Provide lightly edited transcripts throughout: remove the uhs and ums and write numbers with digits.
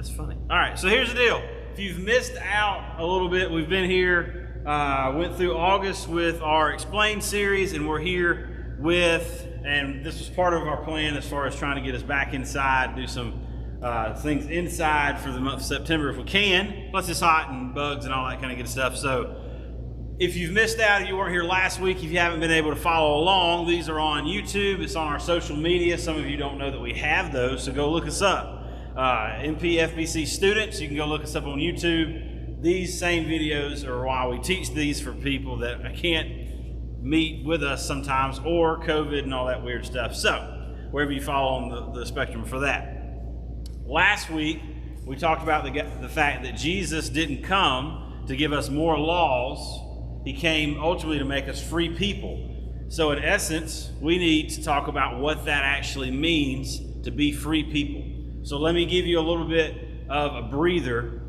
That's funny. All right, so here's the deal. If you've missed out a little bit, we've been here, went through August with our Explain series, and we're here with, and this was part of our plan as far as trying to get us back inside, do some things inside for the month of September if we can. Plus it's hot and bugs and all that kind of good stuff. So if you've missed out, you weren't here last week, if you haven't been able to follow along, these are on YouTube. It's on our social media. Some of you don't know that we have those, so go look us up. MPFBC students, you can go look us up on YouTube. These same videos are why we teach these for people that can't meet with us sometimes, or COVID and all that weird stuff. So wherever you fall on the spectrum for that. Last week, we talked about the fact that Jesus didn't come to give us more laws. He came ultimately to make us free people. So in essence, we need to talk about what that actually means to be free people. So let me give you a little bit of a breather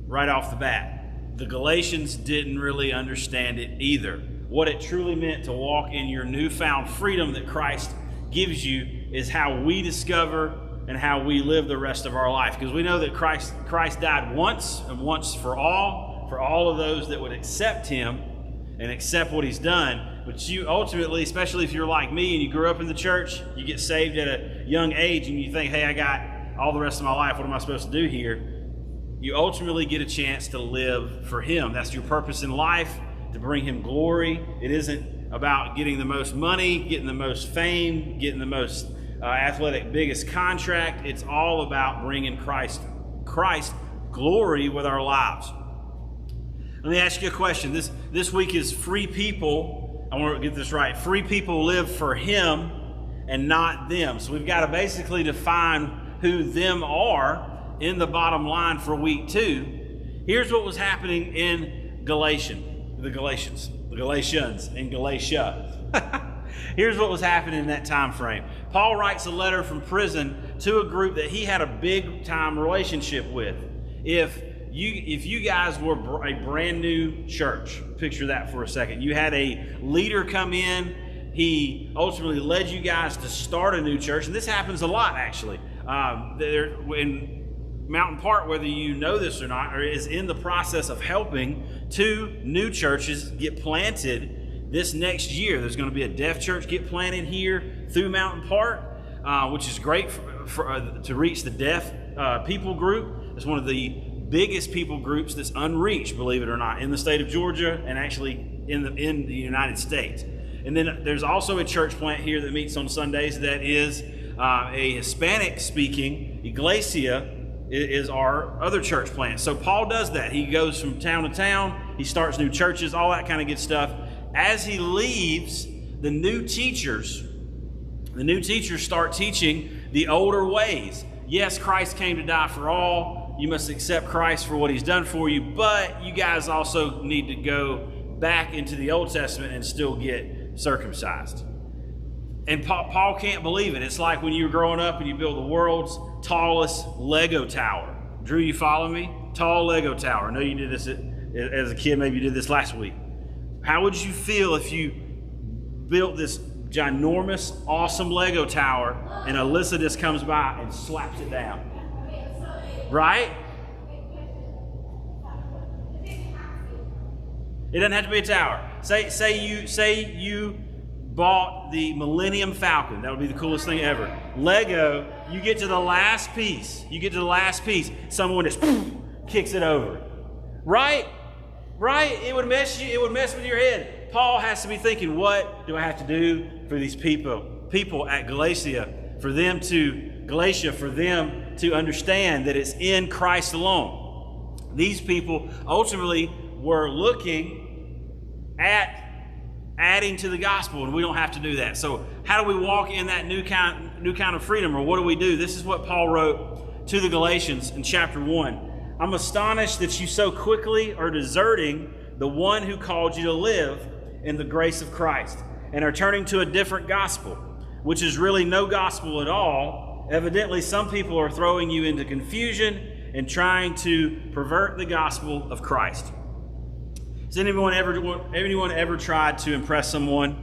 right off the bat. The Galatians didn't really understand it either. What it truly meant to walk in your newfound freedom that Christ gives you is how we discover and how we live the rest of our life. Because we know that Christ died once and once for all of those that would accept him and accept what he's done. But you ultimately, especially if you're like me and you grew up in the church, you get saved at a young age and you think, hey, I got all the rest of my life, what am I supposed to do here? You ultimately get a chance to live for him. That's your purpose in life, to bring him glory. It isn't about getting the most money, getting the most fame, getting the most athletic biggest contract. It's all about bringing Christ glory with our lives. Let me ask you a question. This week is free people. I want to get this right. Free people live for him and not them. So we've got to basically define who them are in the bottom line for week 2. Here's what was happening in Galatia. Here's what was happening in that time frame. Paul writes a letter from prison to a group that he had a big time relationship with. If you guys were a brand new church, picture that for a second. You had a leader come in. He ultimately led you guys to start a new church. And this happens a lot, actually. In Mountain Park, whether you know this or not, is in the process of helping 2 new churches get planted this next year. There's going to be a deaf church get planted here through Mountain Park, which is great to reach the deaf people group. It's one of the biggest people groups that's unreached, believe it or not, in the state of Georgia and actually in the United States. And then there's also a church plant here that meets on Sundays that is a Hispanic-speaking. Iglesia is our other church plant. So Paul does that. He goes from town to town. He starts new churches, all that kind of good stuff. As he leaves, the new teachers start teaching the older ways. Yes, Christ came to die for all. You must accept Christ for what he's done for you, but you guys also need to go back into the Old Testament and still get circumcised. And Paul can't believe it. It's like when you were growing up and you build the world's tallest Lego tower. Drew, you follow me? Tall Lego tower. I know you did this as a kid. Maybe you did this last week. How would you feel if you built this ginormous, awesome Lego tower and Alyssa just comes by and slaps it down? Right? It doesn't have to be a tower. Say you bought the Millennium Falcon. That would be the coolest thing ever. Lego, you get to the last piece. Someone just kicks it over. Right? It would mess with your head. Paul has to be thinking, what do I have to do for these people at Galatia, for them to understand that it's in Christ alone. These people ultimately were looking at adding to the gospel, and we don't have to do that. So how do we walk in that new kind of freedom, or what do we do? This is what Paul wrote to the Galatians in chapter 1. I'm astonished that you so quickly are deserting the one who called you to live in the grace of Christ and are turning to a different gospel, which is really no gospel at all. Evidently, some people are throwing you into confusion and trying to pervert the gospel of Christ. Has anyone ever tried to impress someone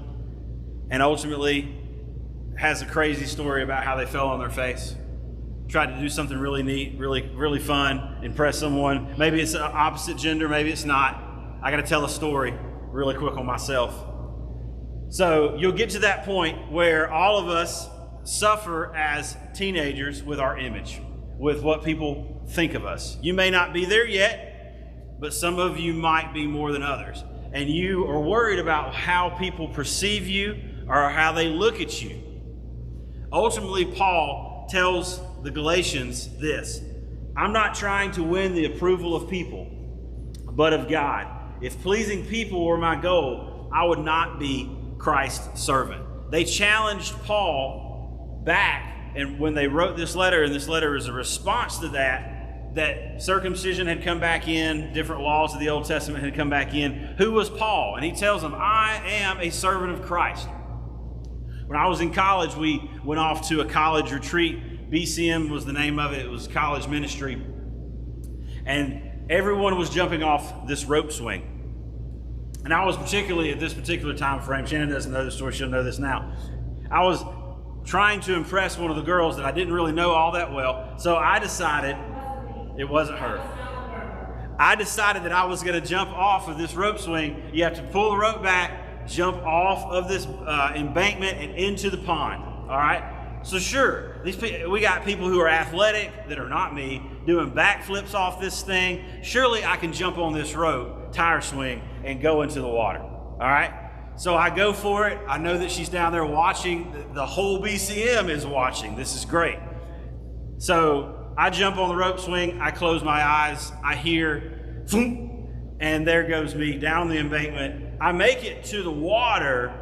and ultimately has a crazy story about how they fell on their face? tried to do something really neat, really fun, impress someone. Maybe it's the opposite gender, maybe it's not. I got to tell a story really quick on myself. So you'll get to that point where all of us suffer as teenagers with our image, with what people think of us. You may not be there yet, but some of you might be more than others. And you are worried about how people perceive you or how they look at you. Ultimately, Paul tells the Galatians this: I'm not trying to win the approval of people, but of God. If pleasing people were my goal, I would not be Christ's servant. They challenged Paul back, and when they wrote this letter, and this letter is a response to that circumcision had come back in, different laws of the Old Testament had come back in. Who was Paul? And he tells them, I am a servant of Christ. When I was in college, we went off to a college retreat. BCM was the name of it. It was college ministry. And everyone was jumping off this rope swing. And I was particularly at this particular time frame, Shannon doesn't know this story, she'll know this now. I was trying to impress one of the girls that I didn't really know all that well. So I decided, it wasn't her. I decided that I was going to jump off of this rope swing. You have to pull the rope back, jump off of this embankment and into the pond. All right? So sure, we got people who are athletic that are not me doing backflips off this thing. Surely I can jump on this rope, tire swing, and go into the water. All right? So I go for it. I know that she's down there watching. The whole BCM is watching. This is great. So I jump on the rope swing. I close my eyes. I hear, thump, and there goes me down the embankment. I make it to the water,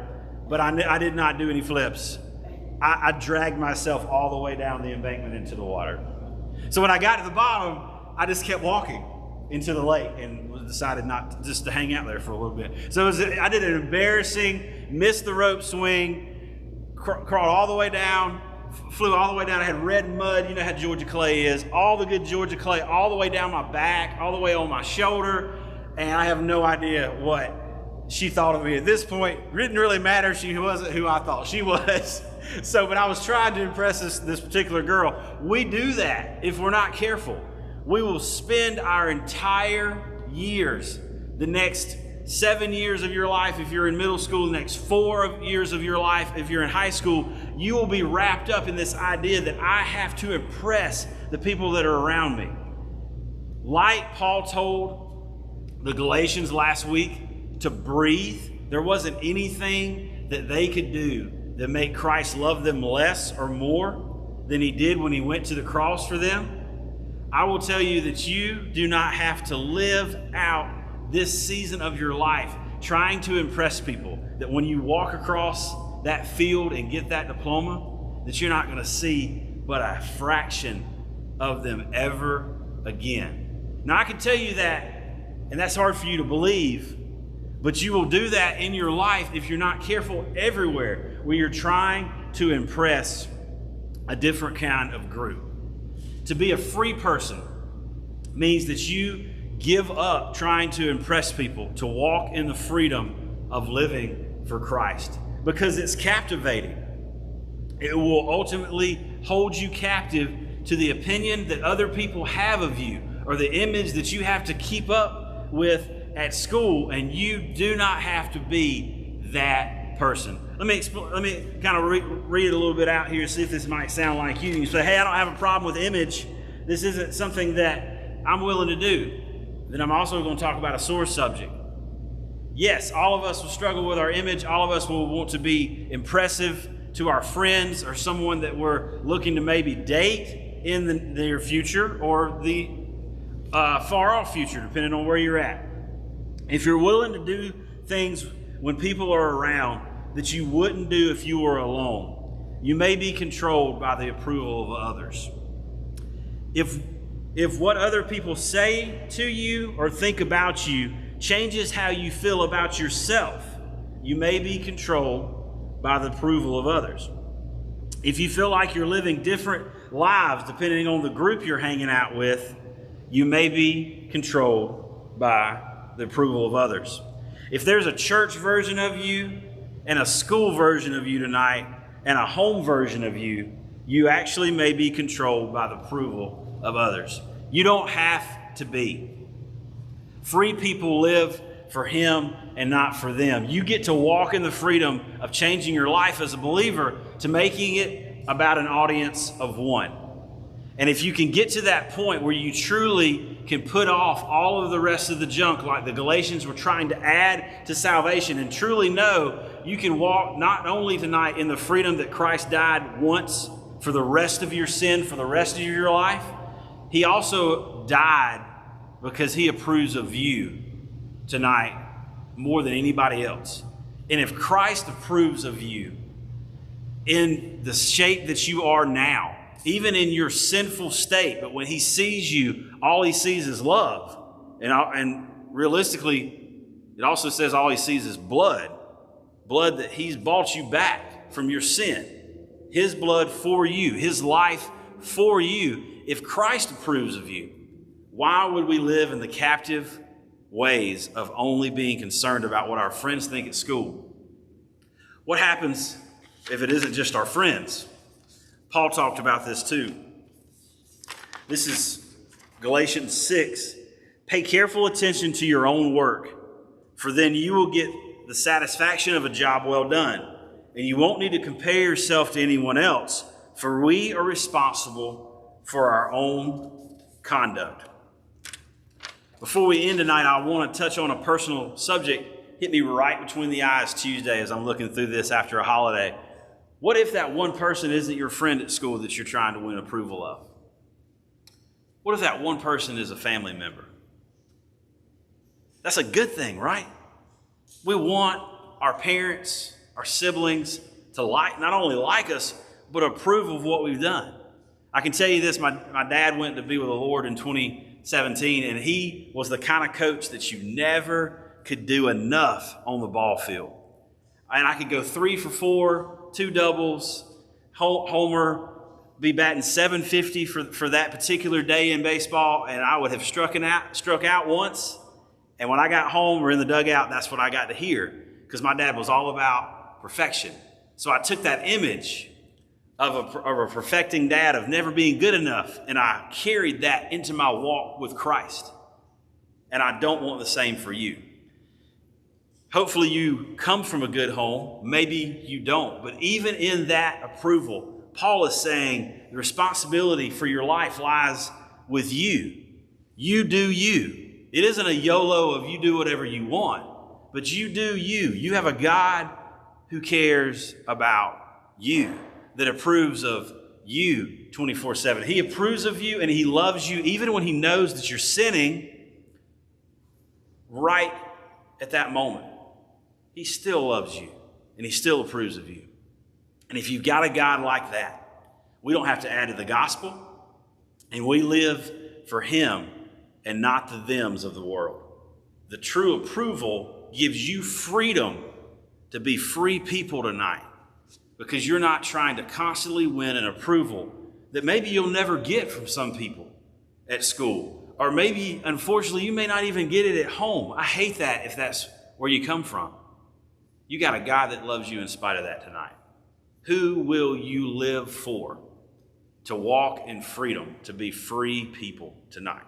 but I did not do any flips. I dragged myself all the way down the embankment into the water. So when I got to the bottom, I just kept walking into the lake and decided not just to hang out there for a little bit. So I did an embarrassing, missed the rope swing, crawled all the way down, flew all the way down. I had red mud, you know how Georgia clay is, all the good Georgia clay, all the way down my back, all the way on my shoulder, and I have no idea what she thought of me at this point. It didn't really matter. She wasn't who I thought she was. So, but I was trying to impress this particular girl. We do that if we're not careful. We will spend our entire years, the next 7 years of your life if you're in middle school, the next 4 years of your life if you're in high school, you will be wrapped up in this idea that I have to impress the people that are around me. Like Paul told the Galatians last week to breathe, there wasn't anything that they could do that made Christ love them less or more than he did when he went to the cross for them. I will tell you that you do not have to live out this season of your life trying to impress people, that when you walk across that field and get that diploma, that you're not going to see but a fraction of them ever again. Now I can tell you that, and that's hard for you to believe, but you will do that in your life if you're not careful everywhere where you're trying to impress a different kind of group. To be a free person means that you give up trying to impress people, to walk in the freedom of living for Christ, because it's captivating. It will ultimately hold you captive to the opinion that other people have of you, or the image that you have to keep up with at school, and you do not have to be that person. Let me kind of read it a little bit out here, see if this might sound like you. You say, hey, I don't have a problem with image. This isn't something that I'm willing to do. Then I'm also going to talk about a sore subject. Yes, all of us will struggle with our image. All of us will want to be impressive to our friends or someone that we're looking to maybe date in the near future or the far off future, depending on where you're at. If you're willing to do things when people are around that you wouldn't do if you were alone, you may be controlled by the approval of others. If what other people say to you or think about you changes how you feel about yourself, you may be controlled by the approval of others. If you feel like you're living different lives depending on the group you're hanging out with, you may be controlled by the approval of others. If there's a church version of you and a school version of you tonight and a home version of you, you actually may be controlled by the approval of others. You don't have to be. Free people live for Him and not for them. You get to walk in the freedom of changing your life as a believer to making it about an audience of one. And if you can get to that point where you truly can put off all of the rest of the junk like the Galatians were trying to add to salvation, and truly know you can walk not only tonight in the freedom that Christ died once for the rest of your sin, for the rest of your life, He also died because He approves of you tonight more than anybody else. And if Christ approves of you in the shape that you are now, even in your sinful state, but when He sees you, all He sees is love. And realistically, it also says all He sees is blood that He's bought you back from your sin. His blood for you, His life for you. If Christ approves of you, why would we live in the captive ways of only being concerned about what our friends think at school? What happens if it isn't just our friends? Paul talked about this too. This is Galatians 6. Pay careful attention to your own work, for then you will get the satisfaction of a job well done, and you won't need to compare yourself to anyone else, for we are responsible for our own conduct. Before we end tonight, I want to touch on a personal subject. Hit me right between the eyes Tuesday as I'm looking through this after a holiday. What if that one person isn't your friend at school that you're trying to win approval of? What if that one person is a family member? That's a good thing, right? We want our parents, our siblings to not only like us, but approve of what we've done. I can tell you this, my dad went to be with the Lord in 2017, and he was the kind of coach that you never could do enough on the ball field. And I could go 3 for 4, 2 doubles, homer, be batting 750 for that particular day in baseball, and I would have struck out once. And when I got home or in the dugout, that's what I got to hear, because my dad was all about perfection. So I took that image of a perfecting dad, of never being good enough, and I carried that into my walk with Christ. And I don't want the same for you. Hopefully you come from a good home. Maybe you don't. But even in that approval, Paul is saying the responsibility for your life lies with you. You do you. It isn't a YOLO of you do whatever you want, but you do you. You have a God who cares about you, that approves of you 24/7. He approves of you and He loves you even when He knows that you're sinning right at that moment. He still loves you and He still approves of you. And if you've got a God like that, we don't have to add to the gospel, and we live for Him and not the thems of the world. The true approval gives you freedom to be free people tonight, because you're not trying to constantly win an approval that maybe you'll never get from some people at school. Or maybe, unfortunately, you may not even get it at home. I hate that if that's where you come from. You got a God that loves you in spite of that tonight. Who will you live for? To walk in freedom, to be free people tonight.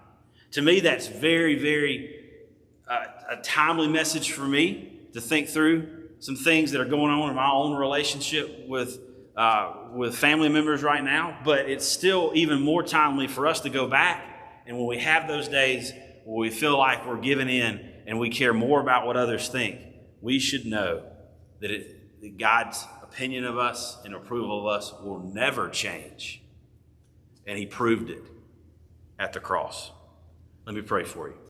To me, that's very, very a timely message for me to think through some things that are going on in my own relationship with family members right now. But it's still even more timely for us to go back, and when we have those days where we feel like we're giving in and we care more about what others think, we should know that God's opinion of us and approval of us will never change. And He proved it at the cross. Let me pray for you.